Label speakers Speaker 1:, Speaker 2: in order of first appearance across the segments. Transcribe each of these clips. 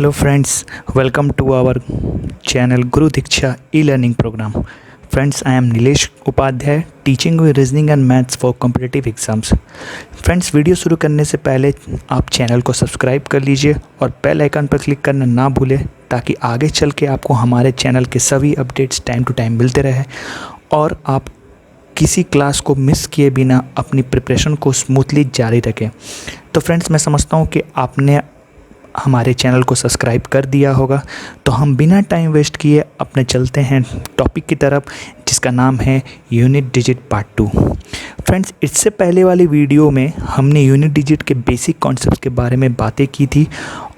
Speaker 1: Hello friends, welcome to our channel Guru Diksha e-learning program. Friends, I am Nilesh Upadhyay, teaching with reasoning and maths for competitive exams. Friends, video शुरू करने से पहले आप channel को subscribe कर लीजिए और बेल आइकन पर क्लिक करना ना भूलें ताकि आगे चल के आपको हमारे चैनल के सभी अपडेट्स टाइम टू टाइम मिलते रहे और आप किसी क्लास को मिस किए बिना अपनी प्रिपरेशन को स्मूथली जारी रखें। तो फ्रेंड्स, मैं समझता हूँ कि आपने हमारे चैनल को सब्सक्राइब कर दिया होगा, तो हम बिना टाइम वेस्ट किए अपने चलते हैं टॉपिक की तरफ, जिसका नाम है यूनिट डिजिट पार्ट 2। फ्रेंड्स, इससे पहले वाली वीडियो में हमने यूनिट डिजिट के बेसिक कॉन्सेप्ट के बारे में बातें की थी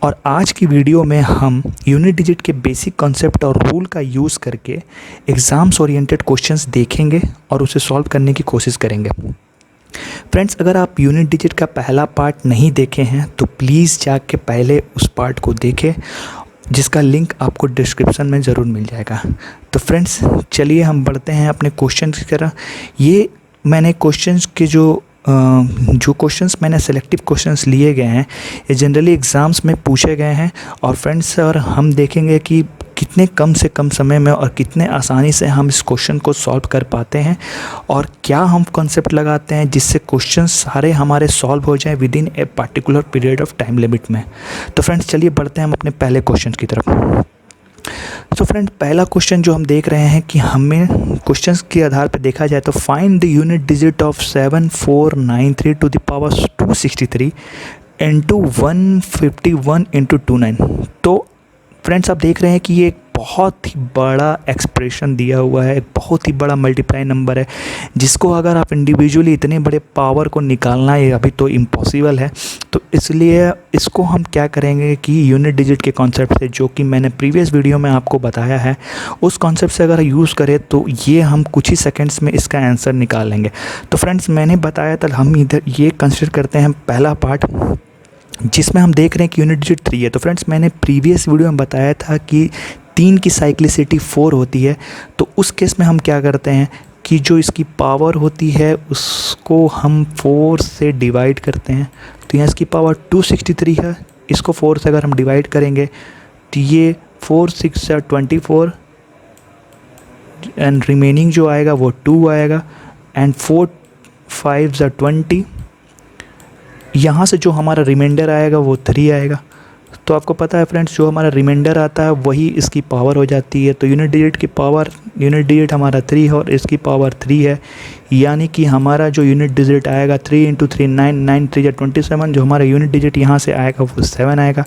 Speaker 1: और आज की वीडियो में हम यूनिट डिजिट के बेसिक कॉन्सेप्ट और रूल का यूज़ करके एग्ज़ाम्स ओरिएंटेड क्वेश्चंस देखेंगे और उसे सॉल्व करने की कोशिश करेंगे। फ्रेंड्स, अगर आप यूनिट डिजिट का पहला पार्ट नहीं देखे हैं तो प्लीज़ जाके पहले उस पार्ट को देखें, जिसका लिंक आपको डिस्क्रिप्शन में ज़रूर मिल जाएगा। तो फ्रेंड्स, चलिए हम बढ़ते हैं अपने क्वेश्चन की तरह। ये मैंने क्वेश्चंस के जो क्वेश्चंस मैंने सेलेक्टिव क्वेश्चंस लिए गए हैं, ये जनरली एग्ज़ाम्स में पूछे गए हैं। और फ्रेंड्स, और हम देखेंगे कि कितने कम से कम समय में और कितने आसानी से हम इस क्वेश्चन को सॉल्व कर पाते हैं और क्या हम कॉन्सेप्ट लगाते हैं जिससे क्वेश्चन सारे हमारे सॉल्व हो जाएं with in a particular period of time limit में। तो फ्रेंड्स, चलिए बढ़ते हैं हम अपने पहले क्वेश्चन की तरफ। तो फ्रेंड, पहला क्वेश्चन जो हम देख रहे हैं कि हमें क्वेश्चंस के आधार पर देखा जाए तो find the unit digit of 7493 to the power 263 into 151 into 29। तो फ्रेंड्स, आप देख रहे हैं कि ये एक बहुत ही बड़ा एक्सप्रेशन दिया हुआ है, एक बहुत ही बड़ा मल्टीप्लाई नंबर है, जिसको अगर आप इंडिविजुअली इतने बड़े पावर को निकालना ये अभी तो इम्पॉसिबल है। तो इसलिए इसको हम क्या करेंगे कि यूनिट डिजिट के कॉन्सेप्ट से, जो कि मैंने प्रीवियस वीडियो में आपको बताया है, उस कॉन्सेप्ट से अगर यूज़ करें तो ये हम कुछ ही सेकेंड्स में इसका आंसर निकाल लेंगे। तो फ्रेंड्स, मैंने बताया था हम इधर ये कंसिडर करते हैं पहला पार्ट, जिसमें हम देख रहे हैं कि यूनिट डिजिट 3 है। तो फ्रेंड्स, मैंने प्रीवियस वीडियो में बताया था कि 3 की साइक्लिसिटी 4 होती है। तो उस केस में हम क्या करते हैं कि जो इसकी पावर होती है उसको हम 4 से डिवाइड करते हैं। तो यहाँ इसकी पावर 263 है, इसको 4 से अगर हम डिवाइड करेंगे तो ये 4 6 24 एंड रिमेनिंग जो आएगा वो 2 आएगा एंड 4 5 20। यहाँ से जो हमारा रिमाइंडर आएगा वो 3 आएगा। तो आपको पता है फ्रेंड्स, जो हमारा रिमाइंडर आता है वही इसकी पावर हो जाती है। तो यूनिट डिजिट हमारा 3 है और इसकी पावर 3 है, यानी कि हमारा जो यूनिट डिजिट आएगा 3 इंटू 3 9 9 3 27, जो हमारा यूनिट डिजिट यहाँ से आएगा वो 7 आएगा।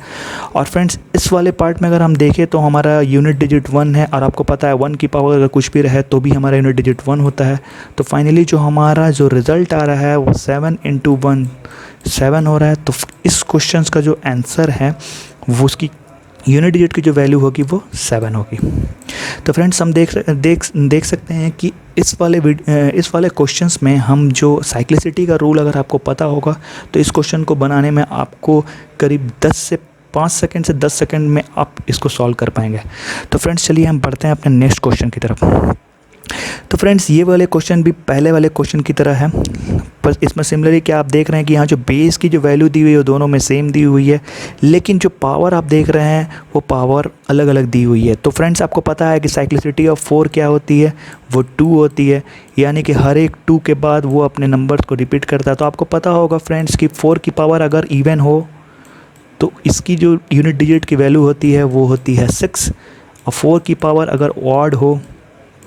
Speaker 1: और फ्रेंड्स, इस वाले पार्ट में अगर हम देखें तो हमारा यूनिट डिजिट 1 है और आपको पता है 1 की पावर अगर कुछ भी रहे तो भी हमारा यूनिट डिजिट 1 होता है। तो फाइनली जो हमारा जो रिज़ल्ट आ रहा है वो 7 इंटू 1 7 हो रहा है। तो इस क्वेश्चन का जो आंसर है वो उसकी यूनिट डिजिट की जो वैल्यू होगी वो 7 होगी। तो फ्रेंड्स, हम देख सकते हैं कि इस वाले क्वेश्चंस में हम जो साइक्लिसिटी का रूल अगर आपको पता होगा तो इस क्वेश्चन को बनाने में आपको करीब 5 सेकंड से 10 सेकंड में आप इसको सॉल्व कर पाएंगे। तो फ्रेंड्स, चलिए हम बढ़ते हैं अपने नेक्स्ट क्वेश्चन की तरफ। तो फ्रेंड्स, ये वाले क्वेश्चन भी पहले वाले क्वेश्चन की तरह है, पर इसमें सिमिलरली क्या आप देख रहे हैं कि यहाँ जो बेस की जो वैल्यू दी हुई है वो दोनों में सेम दी हुई है, लेकिन जो पावर आप देख रहे हैं वो पावर अलग अलग दी हुई है। तो फ्रेंड्स, आपको पता है कि साइक्लिसिटी ऑफ 4 क्या होती है, वो 2 होती है, यानी कि हर एक 2 के बाद वो अपने नंबर्स को रिपीट करता है। तो आपको पता होगा फ्रेंड्स कि 4 की पावर अगर इवन हो तो इसकी जो यूनिट डिजिट की वैल्यू होती है वो होती है 6, और 4 की पावर अगर ऑड हो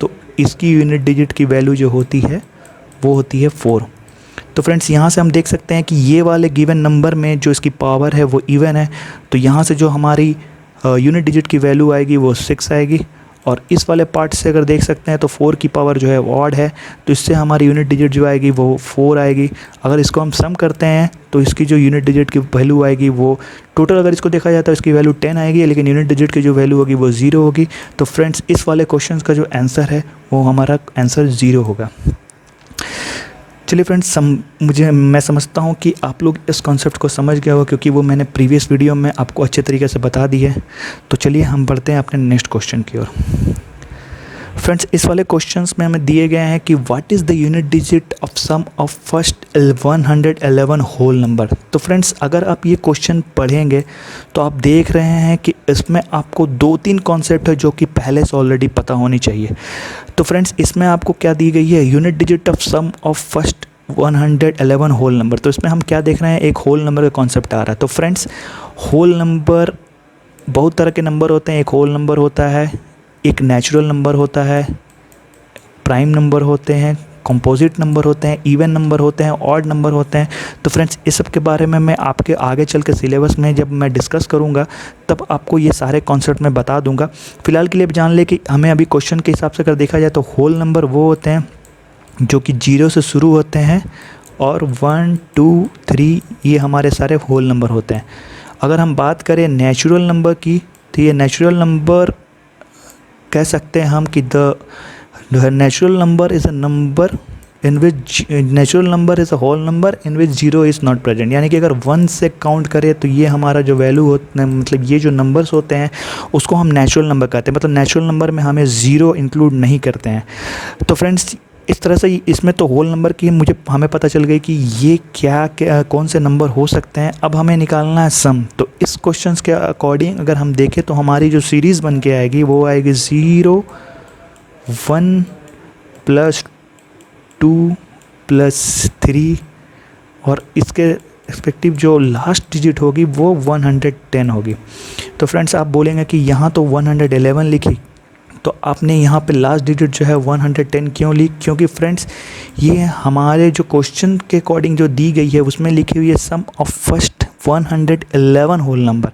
Speaker 1: तो इसकी यूनिट डिजिट की वैल्यू जो होती है वो होती है 4। तो फ्रेंड्स, यहाँ से हम देख सकते हैं कि ये वाले गिवन नंबर में जो इसकी पावर है वो इवन है, तो यहाँ से जो हमारी यूनिट डिजिट की वैल्यू आएगी वो 6 आएगी। और इस वाले पार्ट से अगर देख सकते हैं तो 4 की पावर जो है ऑड है, तो इससे हमारी यूनिट डिजिट जो आएगी वो 4 आएगी। अगर इसको हम सम करते हैं तो इसकी जो यूनिट डिजिट की वैल्यू आएगी वो टोटल, अगर इसको देखा जाता है इसकी वैल्यू 10 आएगी, लेकिन यूनिट डिजिट की जो वैल्यू होगी वो 0 होगी। तो फ्रेंड्स, इस वाले क्वेश्चन का जो आंसर है वो हमारा आंसर 0 होगा। चलिए फ्रेंड्स, मैं समझता हूँ कि आप लोग इस कॉन्सेप्ट को समझ गए हो, क्योंकि वो मैंने प्रीवियस वीडियो में आपको अच्छे तरीके से बता दी है। तो चलिए हम बढ़ते हैं अपने नेक्स्ट क्वेश्चन की ओर। फ्रेंड्स इस वाले क्वेश्चंस में हमें दिए गए हैं कि what is the unit digit of sum of first 111 whole number. तो फ्रेंड्स अगर आप ये क्वेश्चन पढ़ेंगे तो आप देख रहे हैं कि इसमें आपको 2-3 कॉन्सेप्ट है जो कि पहले से ऑलरेडी पता होनी चाहिए। तो फ्रेंड्स इसमें आपको क्या दी गई है, unit digit of sum of first 111 whole number. तो इसमें हम क्या देख रहे हैं, एक होल नंबर का कॉन्सेप्ट आ रहा है। तो फ्रेंड्स होल नंबर बहुत तरह के नंबर होते हैं। एक होल नंबर होता है, एक नेचुरल नंबर होता है, प्राइम नंबर होते हैं, कंपोजिट नंबर होते हैं, इवन नंबर होते हैं, ऑड नंबर होते हैं। तो फ्रेंड्स इस सब के बारे में मैं आपके आगे चल के सिलेबस में जब मैं डिस्कस करूंगा तब आपको ये सारे कॉन्सेप्ट मैं बता दूंगा। फिलहाल के लिए जान ले कि हमें अभी क्वेश्चन के हिसाब से अगर देखा जाए तो होल नंबर वो होते हैं जो कि 0 से शुरू होते हैं और 1, 2, 3 ये हमारे सारे होल नंबर होते हैं। अगर हम बात करें नेचुरल नंबर की तो ये नेचुरल नंबर कह सकते हैं हम कि the natural number is a number in which natural number is a whole number in which 0 is not present. यानी कि अगर 1 से काउंट करें तो ये हमारा जो वैल्यू होता है, मतलब ये जो नंबर्स होते हैं उसको हम नेचुरल नंबर कहते हैं। मतलब नेचुरल नंबर में हमें 0 इंक्लूड नहीं करते हैं। तो फ्रेंड्स इस तरह से इसमें तो होल नंबर की हमें पता चल गई कि ये क्या कौन से नंबर हो सकते हैं। अब हमें निकालना है सम। तो इस क्वेश्चंस के अकॉर्डिंग अगर हम देखें तो हमारी जो सीरीज़ बन के आएगी वो आएगी 0, 1 + 2 + 3 और इसके एक्सपेक्टिव जो लास्ट डिजिट होगी वो 110 होगी। तो फ्रेंड्स आप बोलेंगे कि यहाँ तो 111 लिखी, तो आपने यहाँ पे लास्ट डिजिट जो है 110 क्यों ली? क्योंकि फ्रेंड्स ये हमारे जो क्वेश्चन के अकॉर्डिंग जो दी गई है उसमें लिखी हुई है सम ऑफ फर्स्ट 111 होल नंबर।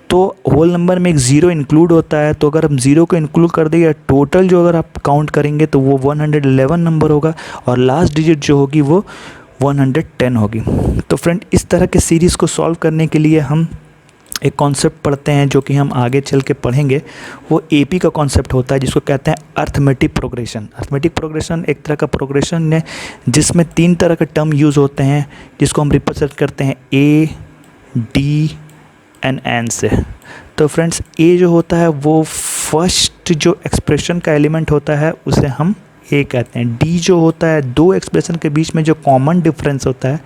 Speaker 1: तो होल नंबर में एक 0 इंक्लूड होता है। तो अगर हम 0 को इंक्लूड कर देंगे टोटल जो अगर आप काउंट करेंगे तो वो 111 नंबर होगा और लास्ट डिजिट जो होगी वो 110 होगी। तो फ्रेंड इस तरह के सीरीज़ को सॉल्व करने के लिए हम एक कॉन्सेप्ट पढ़ते हैं जो कि हम आगे चल के पढ़ेंगे। वो एपी का कॉन्सेप्ट होता है जिसको कहते हैं अर्थमेटिक प्रोग्रेशन। अर्थमेटिक प्रोग्रेशन एक तरह का प्रोग्रेशन है जिसमें 3 तरह के टर्म यूज़ होते हैं जिसको हम रिप्रेजेंट करते हैं ए, डी एंड एन से। तो फ्रेंड्स ए जो होता है वो फर्स्ट जो एक्सप्रेशन का एलिमेंट होता है उसे हम ए कहते हैं। डी जो होता है 2 एक्सप्रेशन के बीच में जो कॉमन डिफरेंस होता है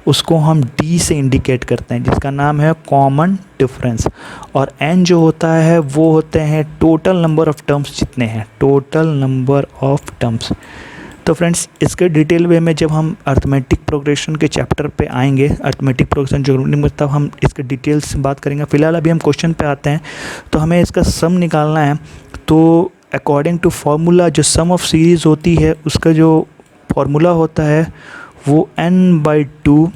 Speaker 1: उसको हम डी से इंडिकेट करते हैं जिसका नाम है कॉमन डिफरेंस। और एन जो होता है वो होते हैं टोटल नंबर ऑफ़ टर्म्स जितने हैं, टोटल नंबर ऑफ़ टर्म्स। तो फ्रेंड्स इसके डिटेल वे में जब हम अर्थमेटिक प्रोग्रेशन के चैप्टर पे आएंगे, अर्थमेटिक प्रोग्रेशन जो तब हम इसके डिटेल्स से बात करेंगे। फ़िलहाल अभी हम क्वेश्चन पे आते हैं। तो हमें इसका सम निकालना है। तो अकॉर्डिंग टू फार्मूला जो सम ऑफ सीरीज़ होती है उसका जो फार्मूला होता है वो n/2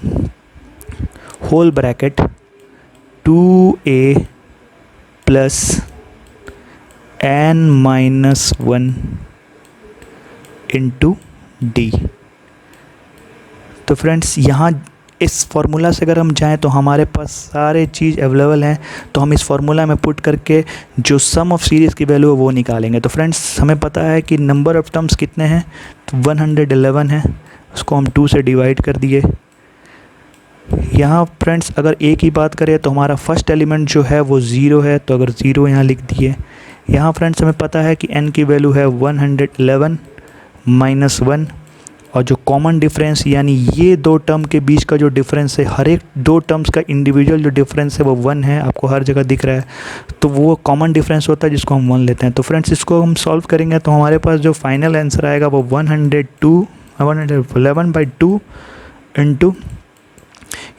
Speaker 1: whole bracket 2a + n-1 into d. तो फ्रेंड्स यहाँ इस फार्मूला से अगर हम जाएं तो हमारे पास सारे चीज़ अवेलेबल हैं। तो हम इस फार्मूला में पुट करके जो सम ऑफ सीरीज़ की वैल्यू है वो निकालेंगे। तो फ्रेंड्स हमें पता है कि नंबर ऑफ़ टर्म्स कितने हैं, तो 111 है। उसको हम 2 से डिवाइड कर दिए। यहाँ फ्रेंड्स अगर ए की बात करें तो हमारा फर्स्ट एलिमेंट जो है वो 0 है, तो अगर 0 यहाँ लिख दिए। यहाँ फ्रेंड्स हमें पता है कि n की वैल्यू है 111 - 1 और जो कॉमन डिफरेंस यानी ये 2 टर्म के बीच का जो डिफरेंस है, हर एक 2 टर्म्स का इंडिविजुअल जो डिफरेंस है वो 1 है, आपको हर जगह दिख रहा है। तो वो कॉमन डिफरेंस होता है जिसको हम 1 लेते हैं। तो फ्रेंड्स इसको हम सॉल्व करेंगे तो हमारे पास जो फाइनल आंसर आएगा वो 111/2 इंटू,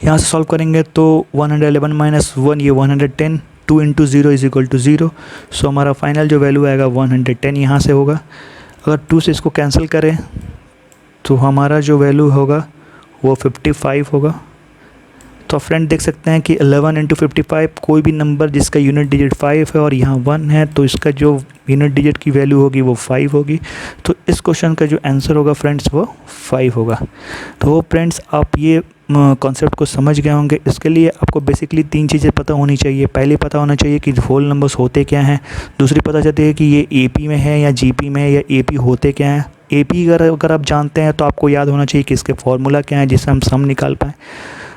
Speaker 1: यहाँ से सॉल्व करेंगे तो 111 - 1 ये 110, 2 × 0 = 0। सो हमारा फाइनल जो वैल्यू आएगा 110 यहाँ से होगा। अगर 2 से इसको कैंसिल करें तो हमारा जो वैल्यू होगा वो 55 होगा। तो फ्रेंड देख सकते हैं कि 11 × 55 कोई भी नंबर जिसका यूनिट डिजिट 5 है और यहाँ 1 है तो इसका जो यूनिट डिजिट की वैल्यू होगी वो 5 होगी। तो इस क्वेश्चन का जो आंसर होगा फ्रेंड्स वो 5 होगा। तो फ्रेंड्स आप ये कॉन्सेप्ट को समझ गए होंगे। इसके लिए आपको बेसिकली 3 चीज़ें पता होनी चाहिए। पहले पता होना चाहिए कि होल नंबर्स होते क्या हैं। दूसरी पता चलती है कि ये एपी में है या जीपी में है या एपी होते क्या हैं। एपी अगर आप जानते हैं तो आपको याद होना चाहिए कि इसके फार्मूला क्या है जिससे हम सम निकाल पाएँ।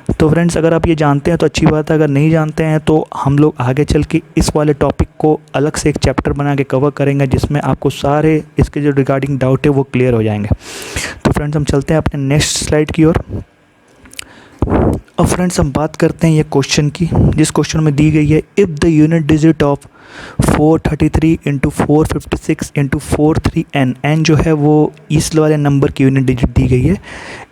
Speaker 1: तो फ्रेंड्स अगर आप ये जानते हैं तो अच्छी बात है, अगर नहीं जानते हैं तो हम लोग आगे चल के इस वाले टॉपिक को अलग से एक चैप्टर बना के कवर करेंगे, जिसमें आपको सारे इसके जो रिगार्डिंग डाउट है वो क्लियर हो जाएंगे। तो फ्रेंड्स हम चलते हैं अपने नेक्स्ट स्लाइड की ओर। अब फ्रेंड्स हम बात करते हैं ये क्वेश्चन की, जिस क्वेश्चन में दी गई है if the unit digit of 433 into 456 into 43n, n जो है वो इस वाले नंबर की यूनिट डिजिट दी गई है,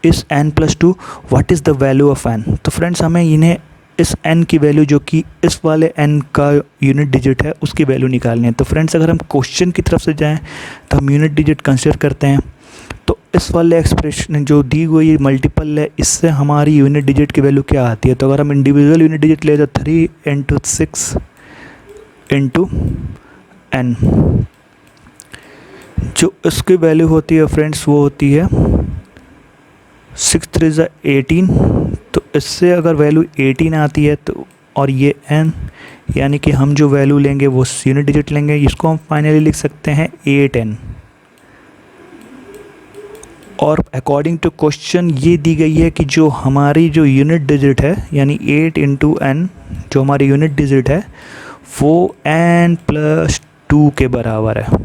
Speaker 1: इस n+2 what is the value of n। तो फ्रेंड्स हमें इन्हें इस n की वैल्यू जो कि इस वाले n का यूनिट डिजिट है उसकी वैल्यू निकालनी है। तो फ्रेंड्स अगर हम क्वेश्चन की तरफ से जाएँ तो हम यूनिट डिजिट कंसिडर करते हैं, तो इस वाले एक्सप्रेशन जो दी हुई मल्टीपल है इससे हमारी यूनिट डिजिट की वैल्यू क्या आती है। तो अगर हम इंडिविजुअल यूनिट डिजिट ले तो 3 इंटू 6 इंटू n, जो इसकी वैल्यू होती है फ्रेंड्स वो होती है 6 3 18। तो इससे अगर वैल्यू 18 आती है तो और ये n, यानी कि हम जो वैल्यू लेंगे वो यूनिट डिजिट लेंगे, इसको हम फाइनली लिख सकते हैं 8n। और अकॉर्डिंग टू क्वेश्चन ये दी गई है कि जो हमारी जो यूनिट डिजिट है यानी 8 इंटू n, जो हमारी यूनिट डिजिट है वो n+2 के बराबर है।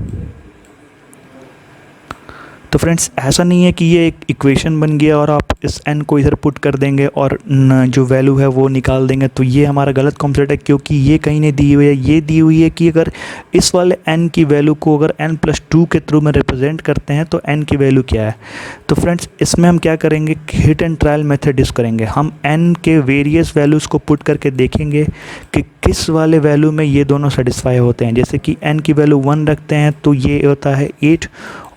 Speaker 1: तो फ्रेंड्स ऐसा नहीं है कि ये एक इक्वेशन बन गया और आप इस n को इधर पुट कर देंगे और जो वैल्यू है वो निकाल देंगे, तो ये हमारा गलत कॉन्सेप्ट है, क्योंकि ये कहीं नहीं दी हुई है। ये दी हुई है कि अगर इस वाले n की वैल्यू को अगर n+2 के थ्रू में रिप्रेजेंट करते हैं तो n की वैल्यू क्या है। तो फ्रेंड्स इसमें हम क्या करेंगे, hit and trial method use करेंगे। हम n के वेरियस वैल्यूज़ को पुट करके देखेंगे कि किस वाले वैल्यू में ये दोनों सेटिस्फाई होते हैं। जैसे कि n की वैल्यू 1 रखते हैं तो ये होता है 8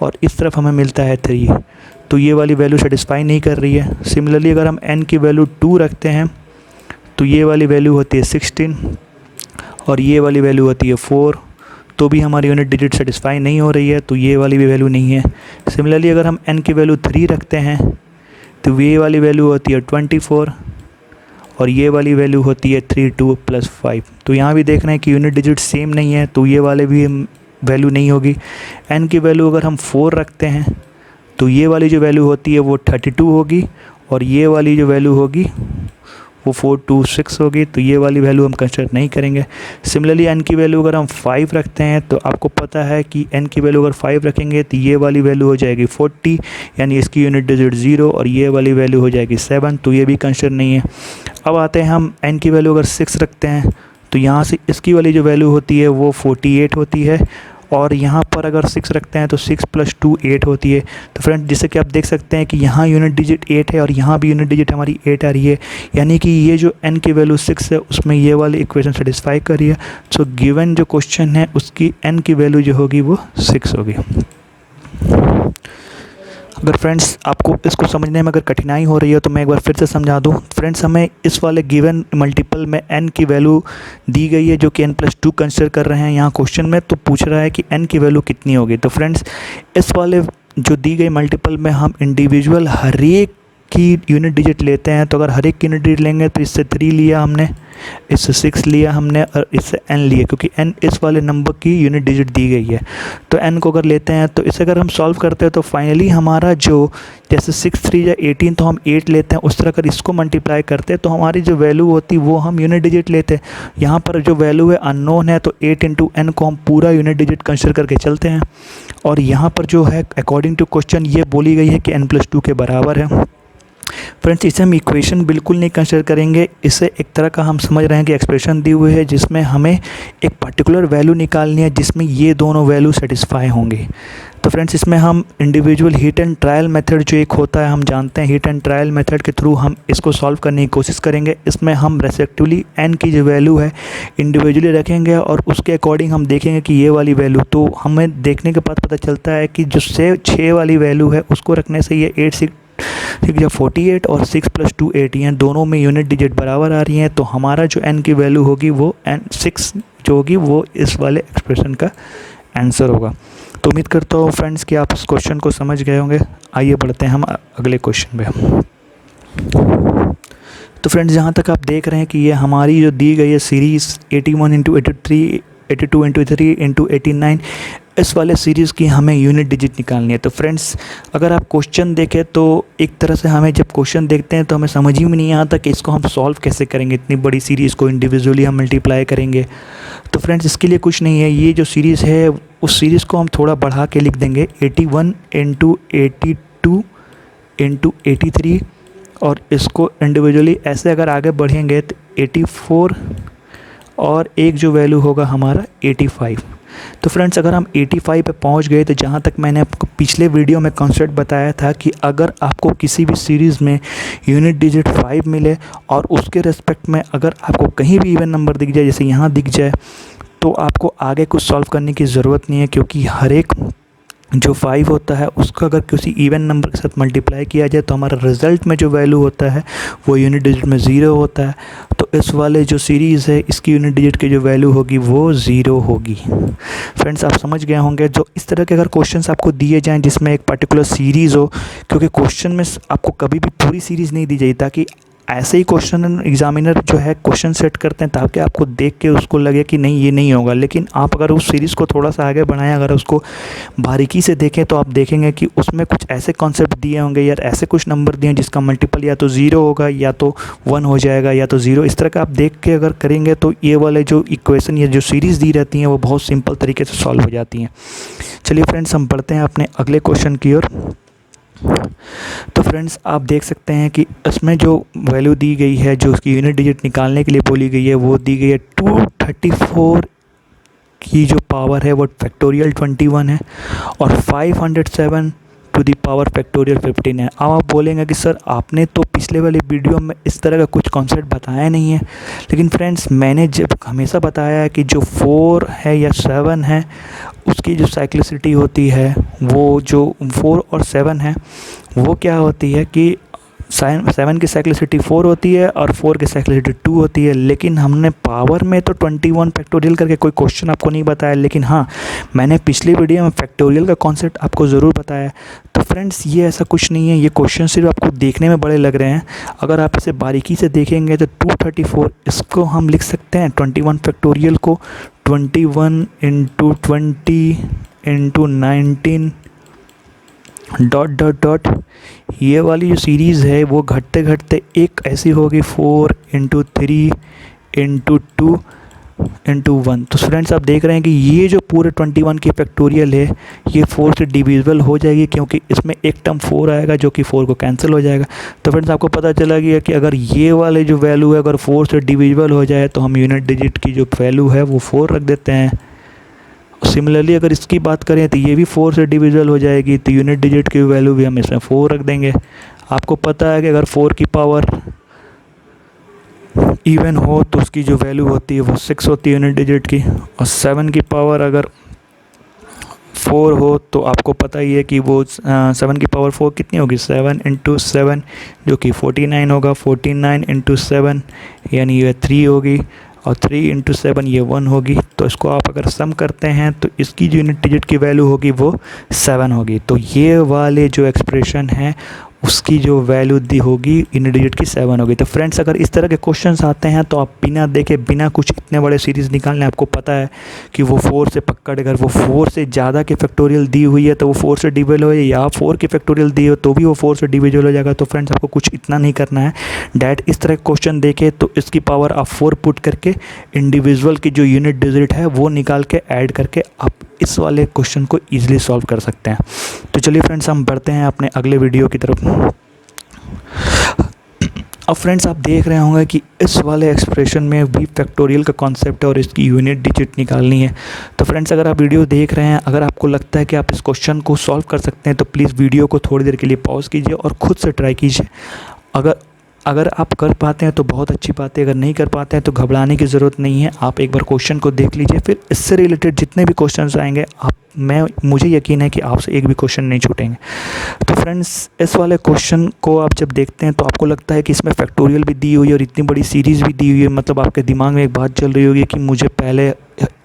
Speaker 1: और इस तरफ हमें मिलता है 3, तो ये वाली वैल्यू सेटिस्फाई नहीं कर रही है। सिमिलरली अगर हम n की वैल्यू 2 रखते हैं तो ये वाली वैल्यू होती है 16 और ये वाली वैल्यू होती है 4, तो भी हमारी यूनिट डिजिट सेटिस्फाई नहीं हो रही है, तो ये वाली भी वैल्यू नहीं है। सिमिलरली अगर हम n की वैल्यू 3 रखते हैं तो ये वाली वैल्यू होती है 24 और ये वाली वैल्यू होती है 3 2 + 5। तो यहाँ भी देख रहे हैं कि यूनिट डिजिट सेम नहीं है, तो ये वाले भी वैल्यू नहीं होगी। n की वैल्यू अगर हम 4 रखते हैं तो ये वाली जो वैल्यू होती है वो 32 होगी और ये वाली जो वैल्यू होगी वो 426 होगी, तो ये वाली वैल्यू हम कंसिडर नहीं करेंगे। सिमिलरली n की वैल्यू अगर हम 5 रखते हैं तो आपको पता है कि n की वैल्यू अगर 5 रखेंगे तो ये वाली वैल्यू हो जाएगी 40, यानी इसकी यूनिट डिजिट 0 और ये वाली वैल्यू हो जाएगी 7, तो ये भी कंसिडर नहीं है। अब आते हैं हम n की वैल्यू अगर 6 रखते हैं तो यहाँ से इसकी वाली जो वैल्यू होती है वो 48 होती है और यहाँ पर अगर 6 रखते हैं तो 6 + 2 8 होती है। तो फ्रेंड जैसे कि आप देख सकते हैं कि यहाँ यूनिट डिजिट 8 है और यहाँ भी यूनिट डिजिट हमारी 8 आ रही है, यानी कि ये जो n की वैल्यू 6 है उसमें ये वाली इक्वेशन सेटिस्फाई कर रही है। सो गिवन जो क्वेश्चन है उसकी n की वैल्यू जो होगी वो 6 होगी। अगर फ्रेंड्स आपको इसको समझने में अगर कठिनाई हो रही है तो मैं एक बार फिर से समझा दूं। फ्रेंड्स हमें इस वाले गिवन मल्टीपल में n की वैल्यू दी गई है जो कि n+2 कंसिडर कर रहे हैं यहाँ क्वेश्चन में, तो पूछ रहा है कि n की वैल्यू कितनी होगी। तो फ्रेंड्स इस वाले जो दी गई मल्टीपल में हम इंडिविजुअल हर एक की यूनिट डिजिट लेते हैं, तो अगर हर एक की यूनिट डिजिट लेंगे तो इससे 3 लिया हमने, इससे 6 लिया हमने और इससे n लिया, क्योंकि n इस वाले नंबर की यूनिट डिजिट दी गई है। तो n को अगर लेते हैं तो इसे अगर हम सॉल्व करते हैं तो फाइनली हमारा जो जैसे 6 3 या 18 तो हम 8 लेते हैं, उस तरह अगर इसको मल्टीप्लाई करते हैं तो हमारी जो वैल्यू होती वो हम यूनिट डिजिट लेते हैं। यहाँ पर जो वैल्यू है अननोन है तो 8 इंटू n को हम पूरा यूनिट डिजिट कंसिडर करके चलते हैं और यहाँ पर जो है अकॉर्डिंग टू क्वेश्चन ये बोली गई है कि n+2 के बराबर है। फ्रेंड्स इसे हम इक्वेशन बिल्कुल नहीं कंसिडर करेंगे, इसे एक तरह का हम समझ रहे हैं कि एक्सप्रेशन दी हुई है जिसमें हमें एक पर्टिकुलर वैल्यू निकालनी है जिसमें ये दोनों वैल्यू सेटिस्फाई होंगे। तो फ्रेंड्स इसमें हम individual hit and trial method जो एक होता है हम जानते हैं, हिट एंड ट्रायल मेथड के थ्रू हम इसको सॉल्व करने की कोशिश करेंगे। इसमें हम रेस्पेक्टिवली n की जो वैल्यू है इंडिविजुअली रखेंगे और उसके अकॉर्डिंग हम देखेंगे कि ये वाली वैल्यू, तो हमें देखने के बाद पता चलता है कि जो 6 वाली वैल्यू है उसको रखने से ये 8 6 48 और 6 + 2 8 हैं, दोनों में यूनिट डिजिट बराबर आ रही हैं, तो हमारा जो n की वैल्यू होगी वो n6 जो होगी वो इस वाले एक्सप्रेशन का आंसर होगा। तो उम्मीद करता हूँ फ्रेंड्स कि आप इस क्वेश्चन को समझ गए होंगे। आइए बढ़ते हैं हम अगले क्वेश्चन पे। तो फ्रेंड्स जहाँ तक आप देख रहे हैं कि ये हमारी जो दी गई है सीरीज़ 81 × 83 82 × 3 × 89 इस वाले सीरीज़ की हमें यूनिट डिजिट निकालनी है। तो फ्रेंड्स अगर आप क्वेश्चन देखें तो एक तरह से हमें जब क्वेश्चन देखते हैं तो हमें समझ ही में नहीं आता कि इसको हम सॉल्व कैसे करेंगे, इतनी बड़ी सीरीज़ को इंडिविजुअली हम मल्टीप्लाई करेंगे। तो फ्रेंड्स इसके लिए कुछ नहीं है, ये जो सीरीज़ है उस सीरीज़ को हम थोड़ा बढ़ा के लिख देंगे 81 इंटू 82 इंटू 83, और इसको इंडिविजुअली ऐसे अगर आगे बढ़ेंगे तो 84 और एक जो वैल्यू होगा हमारा 85। तो फ्रेंड्स अगर हम 85 पे पहुंच गए तो जहां तक मैंने आपको पिछले वीडियो में कॉन्सेप्ट बताया था कि अगर आपको किसी भी सीरीज़ में यूनिट डिजिट 5 मिले और उसके रिस्पेक्ट में अगर आपको कहीं भी इवन नंबर दिख जाए, जैसे यहाँ दिख जाए, तो आपको आगे कुछ सॉल्व करने की ज़रूरत नहीं है, क्योंकि हर एक जो 5 होता है उसका अगर किसी इवन नंबर के साथ मल्टीप्लाई किया जाए तो हमारा रिज़ल्ट में जो वैल्यू होता है वो यूनिट डिजिट में 0 होता है। तो इस वाले जो सीरीज़ है इसकी यूनिट डिजिट की जो वैल्यू होगी वो 0 होगी। फ्रेंड्स आप समझ गए होंगे। जो इस तरह के अगर क्वेश्चंस आपको दिए जाएं जिसमें एक पर्टिकुलर सीरीज़ हो, क्योंकि क्वेश्चन में आपको कभी भी पूरी सीरीज़ नहीं दी जाए, ताकि ऐसे ही क्वेश्चन एग्जामिनर जो है क्वेश्चन सेट करते हैं ताकि आपको देख के उसको लगे कि नहीं ये नहीं होगा। लेकिन आप अगर उस सीरीज़ को थोड़ा सा आगे बढ़ाएं, अगर उसको बारीकी से देखें तो आप देखेंगे कि उसमें कुछ ऐसे कॉन्सेप्ट दिए होंगे या ऐसे कुछ नंबर दिए हैं जिसका मल्टीपल या तो 0 होगा या तो 1 हो जाएगा या तो 0। इस तरह का आप देख के अगर करेंगे तो ये वाले जो इक्वेशन या जो सीरीज़ दी रहती हैं वो बहुत सिंपल तरीके से सॉल्व हो जाती हैं। चलिए फ्रेंड्स हम बढ़ते हैं अपने अगले क्वेश्चन की ओर। तो फ्रेंड्स आप देख सकते हैं कि इसमें जो वैल्यू दी गई है, जो उसकी यूनिट डिजिट निकालने के लिए बोली गई है, वो दी गई है 234 की जो पावर है वो फैक्टोरियल 21 है और 507 टू दी पावर फैक्टोरियल 15 है। अब आप बोलेंगे कि सर आपने तो पिछले वाले वीडियो में इस तरह का कुछ कॉन्सेप्ट बताया नहीं है। लेकिन फ्रेंड्स मैंने जब हमेशा बताया है कि जो 4 है या 7 है उसकी जो साइक्लिसिटी होती है, वो जो 4 और 7 है वो क्या होती है कि 7 की साइक्लिसिटी 4 होती है और 4 की साइक्लिसिटी 2 होती है। लेकिन हमने पावर में तो 21 फैक्टोरियल करके कोई क्वेश्चन आपको नहीं बताया, लेकिन हाँ मैंने पिछली वीडियो में फैक्टोरियल का कॉन्सेप्ट आपको ज़रूर बताया। तो फ्रेंड्स ये ऐसा कुछ नहीं है, ये क्वेश्चन सिर्फ आपको देखने में बड़े लग रहे हैं। अगर आप इसे बारीकी से देखेंगे तो 234 इसको हम लिख सकते हैं 21 फैक्टोरियल को 21 into 20 into 19 dot dot dot. ये वाली जो सीरीज़ है वो घटते घटते एक ऐसी होगी 4 इंटू 3 इंटू 2 इंटू 1। तो फ्रेंड्स आप देख रहे हैं कि ये जो पूरे 21 की फैक्टोरियल है ये 4 से डिविजिबल हो जाएगी, क्योंकि इसमें एक टर्म 4 आएगा जो कि 4 को कैंसिल हो जाएगा। तो फ्रेंड्स आपको पता चला गया कि अगर ये वाले जो वैल्यू है अगर 4 से डिविजिबल हो जाए तो हम यूनिट डिजिट की जो वैल्यू है वो 4 रख देते हैं। सिमिलरली अगर इसकी बात करें तो ये भी 4 से डिविजिबल हो जाएगी, तो यूनिट डिजिट की वैल्यू भी हम इसमें 4 रख देंगे। आपको पता है कि अगर 4 की पावर इवन हो तो उसकी जो वैल्यू होती है वो 6 होती है यूनिट डिजिट की, और 7 की पावर अगर 4 हो तो आपको पता ही है कि वो 7 की पावर 4 कितनी होगी, 7 इंटू 7 जो कि 49 होगा, 49 इंटू 7 यानी ये 3 होगी, और 3 इंटू 7 ये 1 होगी। तो इसको आप अगर सम करते हैं तो इसकी जो यूनिट डिजिट की वैल्यू होगी वो 7 होगी। तो ये वाले जो एक्सप्रेशन है उसकी जो वैल्यू दी होगी यूनिट डिजिट की 7 होगी। तो फ्रेंड्स अगर इस तरह के क्वेश्चंस आते हैं तो आप बिना देखे बिना कुछ इतने बड़े सीरीज़ निकालने, आपको पता है कि वो 4 से पक्का, अगर वो 4 से ज़्यादा की फैक्टोरियल दी हुई है तो वो 4 से डिविजिबल हो, या 4 की फैक्टोरियल दी हो तो भी वो 4 से डिविजिबल हो जाएगा। तो फ्रेंड्स आपको कुछ इतना नहीं करना है, डैट इस तरह क्वेश्चन देखे तो इसकी पावर आप 4 पुट करके इंडिविजुअल की जो यूनिट डिजिट है वो निकाल के ऐड करके आप इस वाले क्वेश्चन को ईजिली सॉल्व कर सकते हैं। तो चलिए फ्रेंड्स हम बढ़ते हैं अपने अगले वीडियो की तरफ। अब फ्रेंड्स आप देख रहे होंगे कि इस वाले एक्सप्रेशन में भी फैक्टोरियल का कॉन्सेप्ट है और इसकी यूनिट डिजिट निकालनी है। तो फ्रेंड्स अगर आप वीडियो देख रहे हैं, अगर आपको लगता है कि आप इस क्वेश्चन को सॉल्व कर सकते हैं तो प्लीज़ वीडियो को थोड़ी देर के लिए पॉज कीजिए और ख़ुद से ट्राई कीजिए। अगर आप कर पाते हैं तो बहुत अच्छी बात है, अगर नहीं कर पाते हैं तो घबराने की ज़रूरत नहीं है। आप एक बार क्वेश्चन को देख लीजिए, फिर इससे रिलेटेड जितने भी क्वेश्चंस आएंगे मुझे यकीन है कि आपसे एक भी क्वेश्चन नहीं छूटेंगे। तो फ्रेंड्स इस वाले क्वेश्चन को आप जब देखते हैं तो आपको लगता है कि इसमें फैक्टोरियल भी दी हुई है और इतनी बड़ी सीरीज़ भी दी हुई है, मतलब आपके दिमाग में एक बात चल रही होगी कि मुझे पहले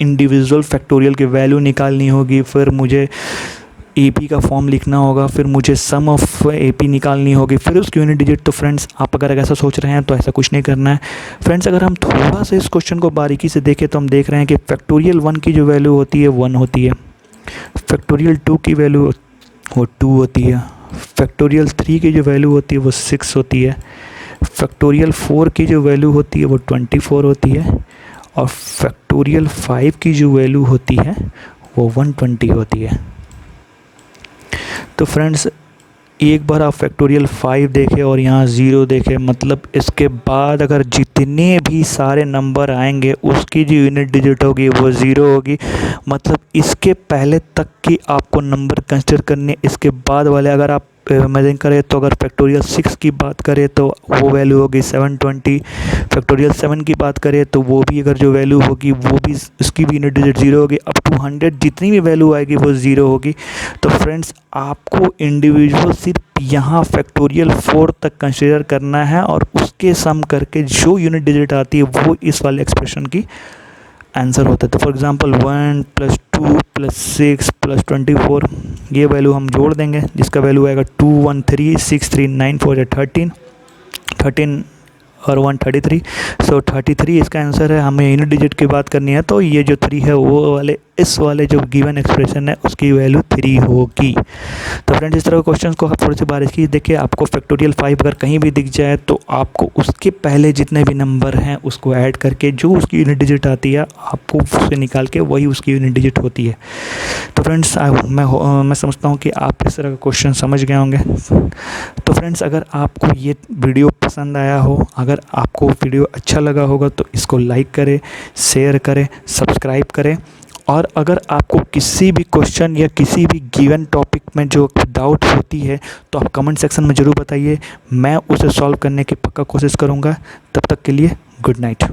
Speaker 1: इंडिविजुअल फैक्टोरियल की वैल्यू निकालनी होगी, फिर मुझे AP का फॉर्म लिखना होगा, फिर मुझे सम ऑफ AP निकालनी होगी, फिर उसकी यूनिट डिजिट। तो फ्रेंड्स आप अगर ऐसा सोच रहे हैं तो ऐसा कुछ नहीं करना है। फ्रेंड्स अगर हम थोड़ा सा इस क्वेश्चन को बारीकी से देखें तो हम देख रहे हैं कि फैक्टोरियल 1 की जो वैल्यू होती है 1 होती है, फैक्टोरियल 2 की वैल्यू वो 2 होती है, फैक्टोरियल 3 की जो वैल्यू होती है वो 6 होती है, फैक्टोरियल 4 की जो वैल्यू होती है वो 24 होती है, और फैक्टोरियल 5 की जो वैल्यू होती है वो 120 होती है। तो फ्रेंड्स एक बार आप फैक्टोरियल 5 देखें और यहाँ 0 देखें, मतलब इसके बाद अगर जितने भी सारे नंबर आएंगे उसकी जो यूनिट डिजिट होगी वो 0 होगी। मतलब इसके पहले तक की आपको नंबर कंसिडर करने, इसके बाद वाले अगर आप इमेजिन करें तो अगर फैक्टोरियल 6 की बात करें तो वो वैल्यू होगी 720, फैक्टोरियल 7 की बात करें तो वो भी अगर जो वैल्यू होगी वो भी उसकी भी यूनिट डिजिट 0 होगी। अप टू 100 जितनी भी वैल्यू आएगी वो 0 होगी। तो फ्रेंड्स आपको इंडिविजुअल सिर्फ यहाँ फैक्टोरियल 4 तक कंसिडर करना है और उसके सम करके जो यूनिट डिजिट आती है वो इस वाले एक्सप्रेशन की आंसर होता है। तो फॉर एग्जांपल 1 + 2 + 6 + 24 ये वैल्यू हम जोड़ देंगे, जिसका वैल्यू आएगा 2136394 13 13 और 133। सो 33 इसका आंसर है। हमें यूनिट डिजिट की बात करनी है तो ये जो 3 है वो वाले इस वाले जो गिवन एक्सप्रेशन है उसकी वैल्यू 3 होगी। तो फ्रेंड्स इस तरह के क्वेश्चन को आप थोड़ी सी बारीकी देखिए। आपको फैक्टोरियल 5 अगर कहीं भी दिख जाए तो आपको उसके पहले जितने भी नंबर हैं उसको ऐड करके जो उसकी यूनिट डिजिट आती है आपको उससे निकाल के वही उसकी यूनिट डिजिट होती है। तो फ्रेंड्स मैं समझता हूँ कि आप इस तरह का क्वेश्चन समझ गए होंगे। तो फ्रेंड्स अगर आपको ये वीडियो पसंद आया हो, अगर आपको वीडियो अच्छा लगा होगा तो इसको लाइक करें, शेयर करें, सब्सक्राइब करें। और अगर आपको किसी भी क्वेश्चन या किसी भी गिवन टॉपिक में जो डाउट होती है तो आप कमेंट सेक्शन में ज़रूर बताइए, मैं उसे सॉल्व करने की पक्का कोशिश करूँगा। तब तक के लिए गुड नाइट।